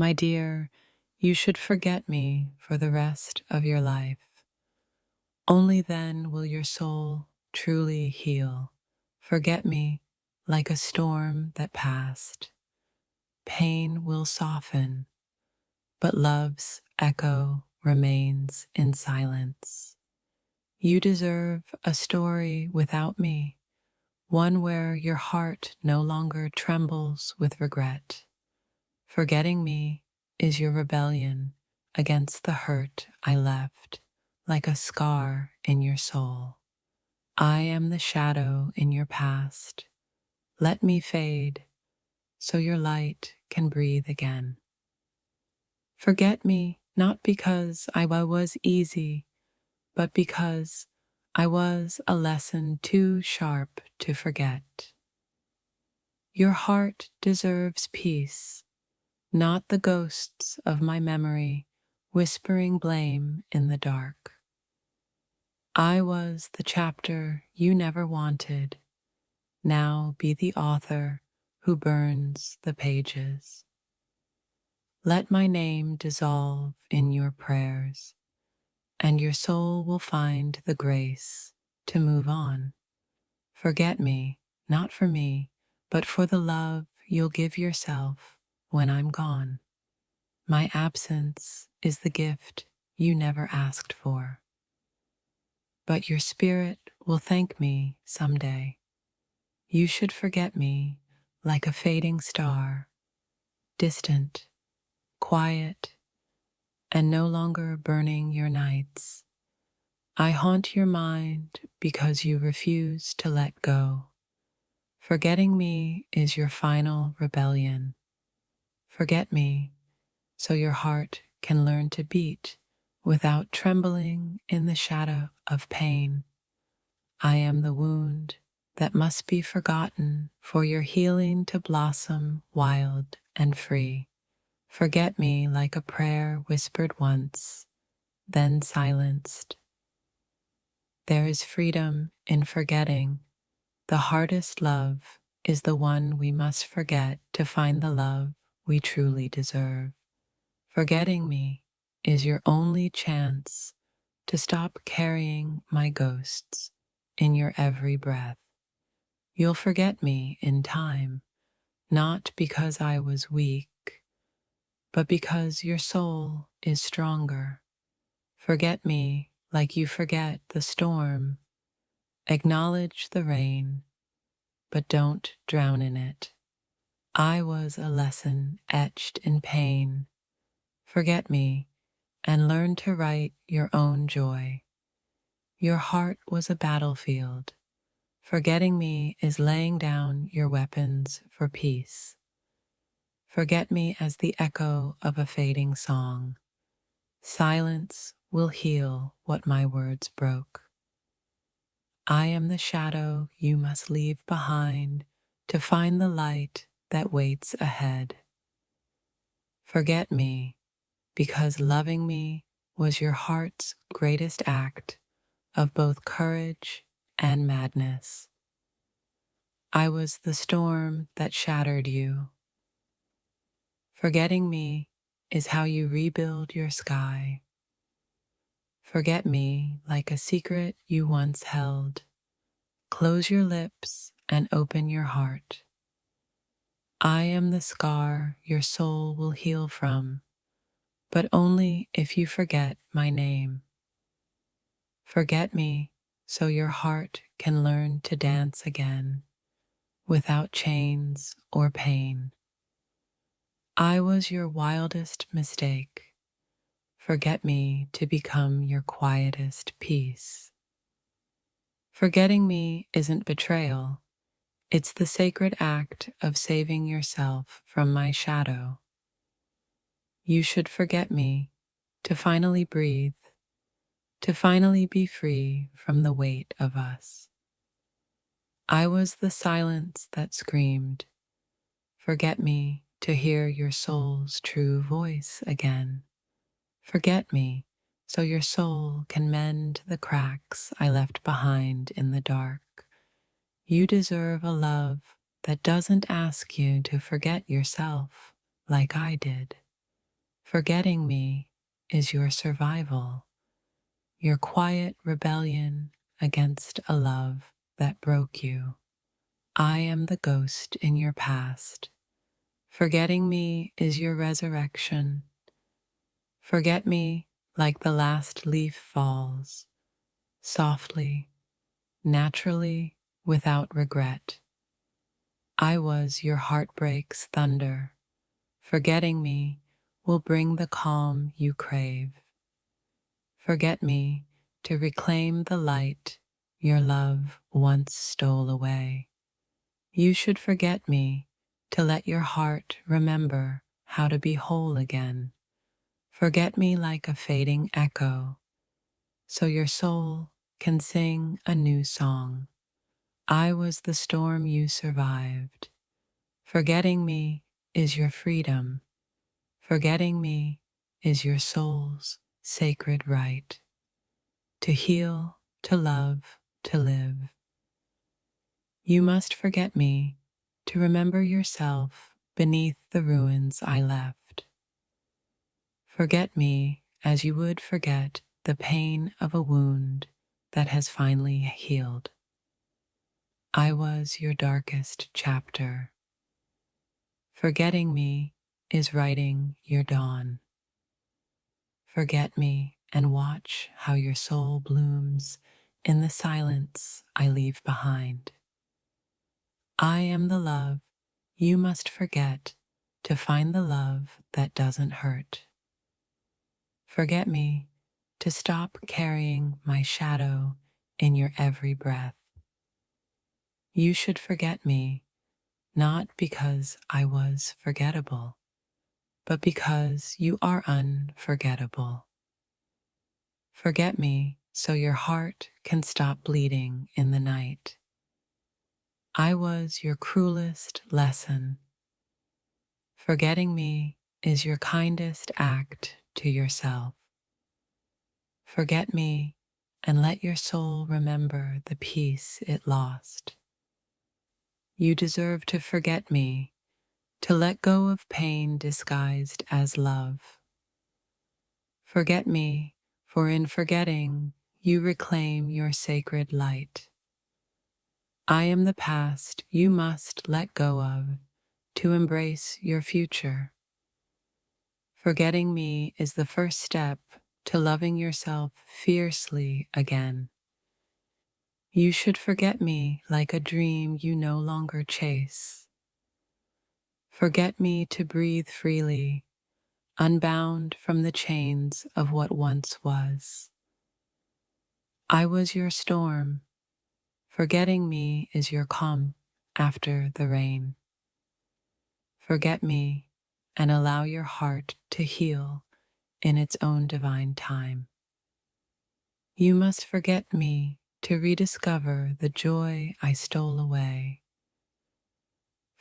My dear, you should forget me for the rest of your life. Only then will your soul truly heal. Forget me like a storm that passed. Pain will soften, but love's echo remains in silence. You deserve a story without me, one where your heart no longer trembles with regret. Forgetting me is your rebellion against the hurt I left, like a scar in your soul. I am the shadow in your past. Let me fade so your light can breathe again. Forget me not because I was easy, but because I was a lesson too sharp to forget. Your heart deserves peace, not the ghosts of my memory whispering blame in the dark. I was the chapter you never wanted. Now be the author who burns the pages. Let my name dissolve in your prayers, and your soul will find the grace to move on. Forget me, not for me, but for the love you'll give yourself when I'm gone. My absence is the gift you never asked for. But your spirit will thank me someday. You should forget me like a fading star, distant, quiet, and no longer burning your nights. I haunt your mind because you refuse to let go. Forgetting me is your final rebellion. Forget me so your heart can learn to beat without trembling in the shadow of pain. I am the wound that must be forgotten for your healing to blossom wild and free. Forget me like a prayer whispered once, then silenced. There is freedom in forgetting. The hardest love is the one we must forget to find the love we truly deserve. Forgetting me is your only chance to stop carrying my ghosts in your every breath. You'll forget me in time, not because I was weak, but because your soul is stronger. Forget me like you forget the storm. Acknowledge the rain, but don't drown in it. I was a lesson etched in pain. Forget me and learn to write your own joy. Your heart was a battlefield. Forgetting me is laying down your weapons for peace. Forget me as the echo of a fading song. Silence will heal what my words broke. I am the shadow you must leave behind to find the light that waits ahead. Forget me, because loving me was your heart's greatest act of both courage and madness. I was the storm that shattered you. Forgetting me is how you rebuild your sky. Forget me like a secret you once held. Close your lips and open your heart. I am the scar your soul will heal from, but only if you forget my name. Forget me so your heart can learn to dance again, without chains or pain. I was your wildest mistake. Forget me to become your quietest peace. Forgetting me isn't betrayal. It's the sacred act of saving yourself from my shadow. You should forget me to finally breathe, to finally be free from the weight of us. I was the silence that screamed. Forget me to hear your soul's true voice again. Forget me so your soul can mend the cracks I left behind in the dark. You deserve a love that doesn't ask you to forget yourself like I did. Forgetting me is your survival, your quiet rebellion against a love that broke you. I am the ghost in your past. Forgetting me is your resurrection. Forget me like the last leaf falls, softly, naturally, without regret. I was your heartbreak's thunder. Forgetting me will bring the calm you crave. Forget me to reclaim the light your love once stole away. You should forget me to let your heart remember how to be whole again. Forget me like a fading echo, so your soul can sing a new song. I was the storm you survived. Forgetting me is your freedom. Forgetting me is your soul's sacred right. To heal, to love, to live. You must forget me to remember yourself beneath the ruins I left. Forget me as you would forget the pain of a wound that has finally healed. I was your darkest chapter. Forgetting me is writing your dawn. Forget me and watch how your soul blooms in the silence I leave behind. I am the love you must forget to find the love that doesn't hurt. Forget me to stop carrying my shadow in your every breath. You should forget me, not because I was forgettable, but because you are unforgettable. Forget me so your heart can stop bleeding in the night. I was your cruelest lesson. Forgetting me is your kindest act to yourself. Forget me and let your soul remember the peace it lost. You deserve to forget me, to let go of pain disguised as love. Forget me, for in forgetting, you reclaim your sacred light. I am the past you must let go of to embrace your future. Forgetting me is the first step to loving yourself fiercely again. You should forget me like a dream you no longer chase. Forget me to breathe freely, unbound from the chains of what once was. I was your storm. Forgetting me is your calm after the rain. Forget me and allow your heart to heal in its own divine time. You must forget me to rediscover the joy I stole away.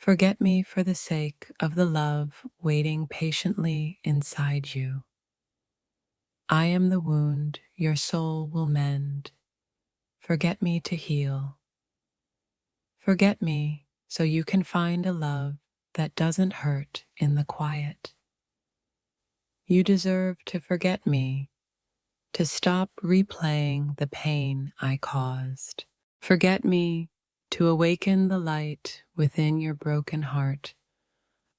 Forget me for the sake of the love waiting patiently inside you. I am the wound your soul will mend. Forget me to heal. Forget me so you can find a love that doesn't hurt in the quiet. You deserve to forget me, to stop replaying the pain I caused. Forget me to awaken the light within your broken heart.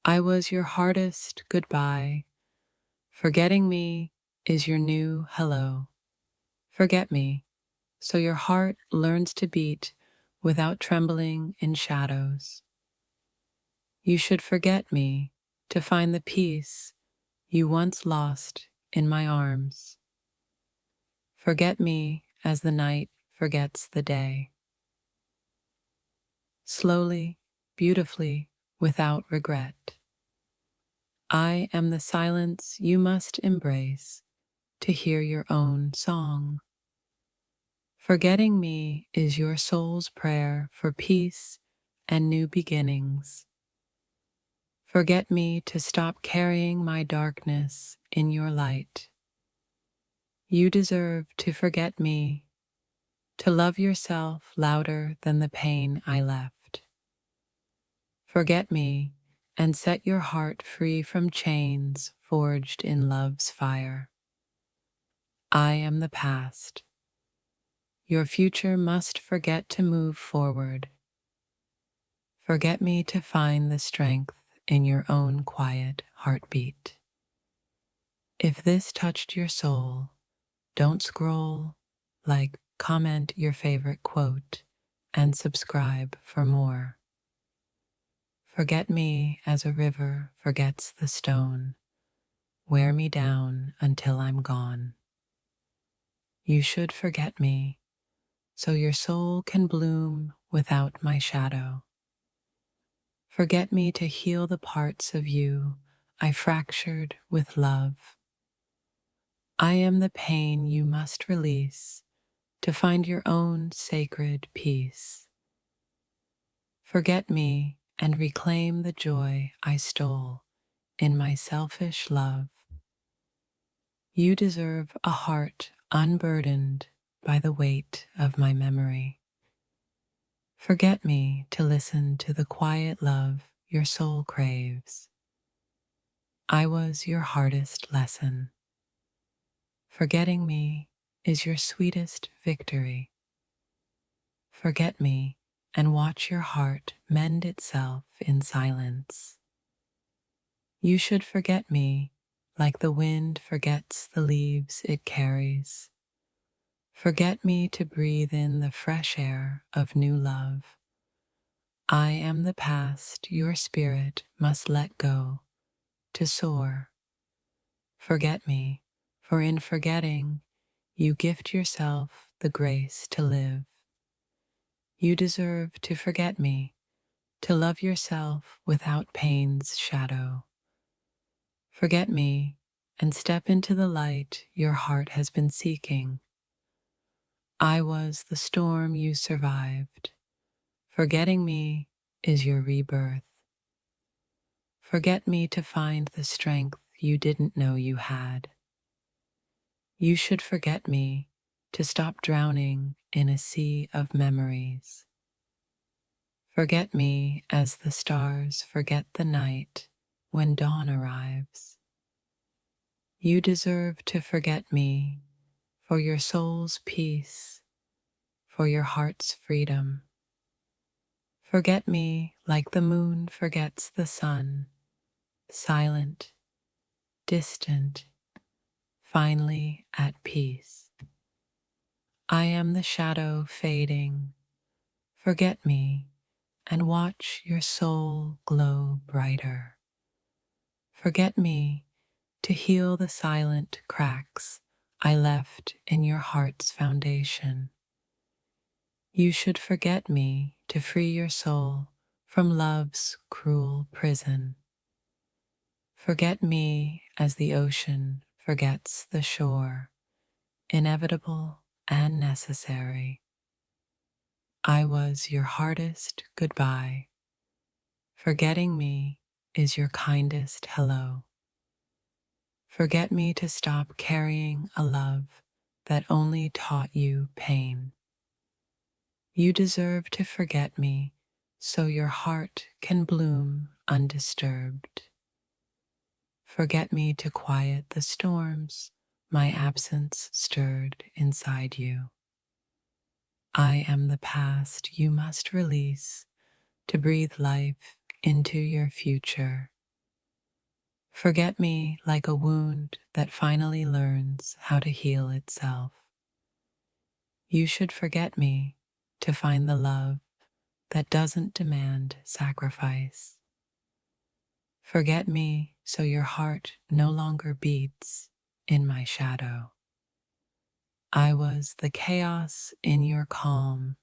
I was your hardest goodbye. Forgetting me is your new hello. Forget me so your heart learns to beat without trembling in shadows. You should forget me to find the peace you once lost in my arms. Forget me as the night forgets the day. Slowly, beautifully, without regret. I am the silence you must embrace to hear your own song. Forgetting me is your soul's prayer for peace and new beginnings. Forget me to stop carrying my darkness in your light. You deserve to forget me, to love yourself louder than the pain I left. Forget me and set your heart free from chains forged in love's fire. I am the past. Your future must forget to move forward. Forget me to find the strength in your own quiet heartbeat. If this touched your soul, don't scroll, like, comment your favorite quote, and subscribe for more. Forget me as a river forgets the stone. Wear me down until I'm gone. You should forget me, so your soul can bloom without my shadow. Forget me to heal the parts of you I fractured with love. I am the pain you must release to find your own sacred peace. Forget me and reclaim the joy I stole in my selfish love. You deserve a heart unburdened by the weight of my memory. Forget me to listen to the quiet love your soul craves. I was your hardest lesson. Forgetting me is your sweetest victory. Forget me and watch your heart mend itself in silence. You should forget me like the wind forgets the leaves it carries. Forget me to breathe in the fresh air of new love. I am the past your spirit must let go to soar. Forget me, for in forgetting, you gift yourself the grace to live. You deserve to forget me, to love yourself without pain's shadow. Forget me and step into the light your heart has been seeking. I was the storm you survived. Forgetting me is your rebirth. Forget me to find the strength you didn't know you had. You should forget me to stop drowning in a sea of memories. Forget me as the stars forget the night when dawn arrives. You deserve to forget me for your soul's peace, for your heart's freedom. Forget me like the moon forgets the sun, silent, distant, finally at peace. I am the shadow fading. Forget me and watch your soul glow brighter. Forget me to heal the silent cracks I left in your heart's foundation. You should forget me to free your soul from love's cruel prison. Forget me as the ocean forgets the shore, inevitable and necessary. I was your hardest goodbye. Forgetting me is your kindest hello. Forget me to stop carrying a love that only taught you pain. You deserve to forget me so your heart can bloom undisturbed. Forget me to quiet the storms my absence stirred inside you. I am the past you must release to breathe life into your future. Forget me like a wound that finally learns how to heal itself. You should forget me to find the love that doesn't demand sacrifice. Forget me so your heart no longer beats in my shadow. I was the chaos in your calm.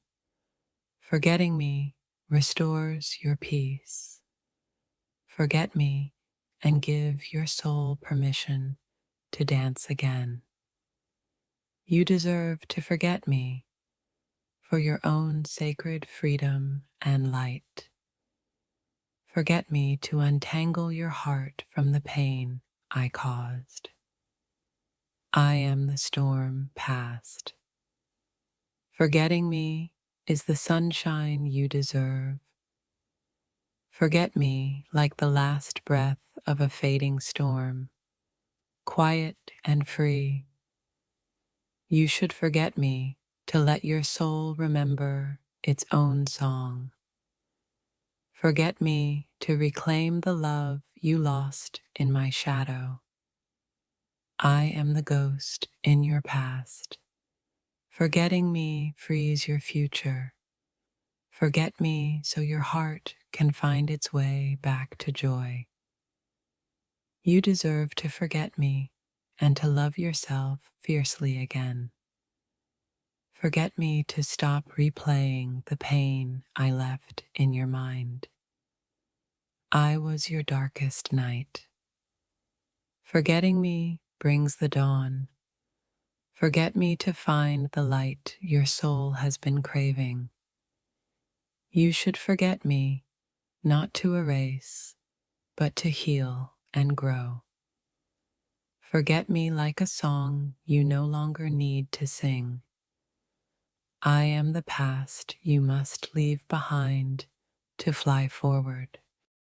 Forgetting me restores your peace. Forget me and give your soul permission to dance again. You deserve to forget me for your own sacred freedom and light. Forget me to untangle your heart from the pain I caused. I am the storm past. Forgetting me is the sunshine you deserve. Forget me like the last breath of a fading storm. quiet and free. You should forget me to let your soul remember its own song. Forget me to reclaim the love you lost in my shadow. I am the ghost in your past. Forgetting me frees your future. Forget me so your heart can find its way back to joy. You deserve to forget me and to love yourself fiercely again. Forget me to stop replaying the pain I left in your mind. I was your darkest night. Forgetting me brings the dawn. Forget me to find the light your soul has been craving. You should forget me, not to erase, but to heal and grow. Forget me like a song you no longer need to sing. I am the past you must leave behind to fly forward.